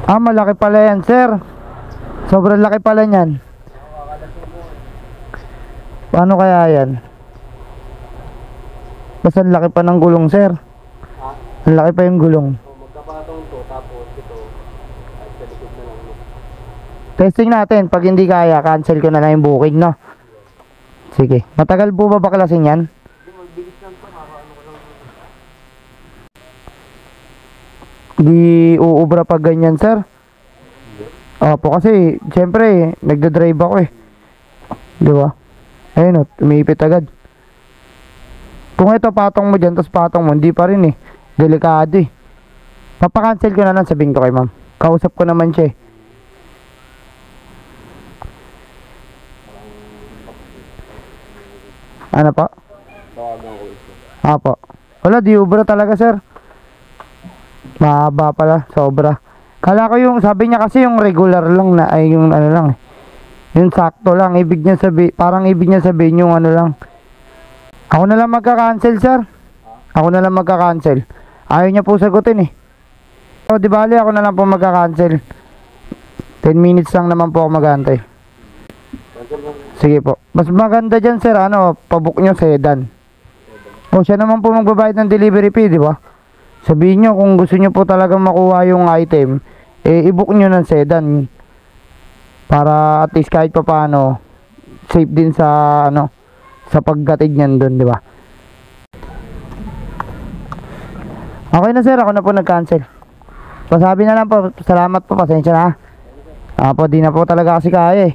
Ah, malaki pala yan, sir. Sobrang laki pala niyan. Paano kaya yan? Basta ang laki pa ng gulong, sir. Ang laki pa yung gulong. Magkapatong to, tapos ito, ay sa likod na lang. Testing natin. Pag hindi kaya, cancel ko na lang yung booking, no? Sige. Matagal po ba baklasin yan? Hindi, magbilis lang to, kakaano ko lang. Di uubra pag ganyan, sir? Opo, kasi, syempre, nagdadrive ako eh. Di ba? Ayun o, tumipit agad. Kung ito, patong mo dyan, tapos patong mo, hindi pa rin eh. Delikado eh. Papakancel ko na lang, sabihin ko kay ma'am. Kausap ko naman siya eh. Ano pa? Tawagan ko ito. Apo. Wala, di ubra talaga, sir. Mahaba pala, sobra. Kala ko yung, sabi niya kasi yung regular lang na, ay yung ano lang eh. Yung sakto lang, ibig niya parang ibig niya sabihin yung ano lang. Ako na lang magka-cancel, sir. Ako na lang magka-cancel. Ayaw niya po sagutin eh. O, di bali, ako na lang po magka-cancel. 10 minutes lang naman po ako mag-aantay. Sige po. Mas maganda dyan, sir, ano, pabook nyo sedan. O, siya naman po magbabayad ng delivery fee, di ba? Sabihin nyo, kung gusto nyo po talagang makuha yung item, eh, i-book nyo ng sedan. Para at least kahit pa paano, safe din sa, ano, sa paggatid nyan dun, di ba? Okay na, sir, ako na po nag-cancel. Pasabi na lang po, salamat po, pasensya na. Po, di na po talaga kasi kaya eh.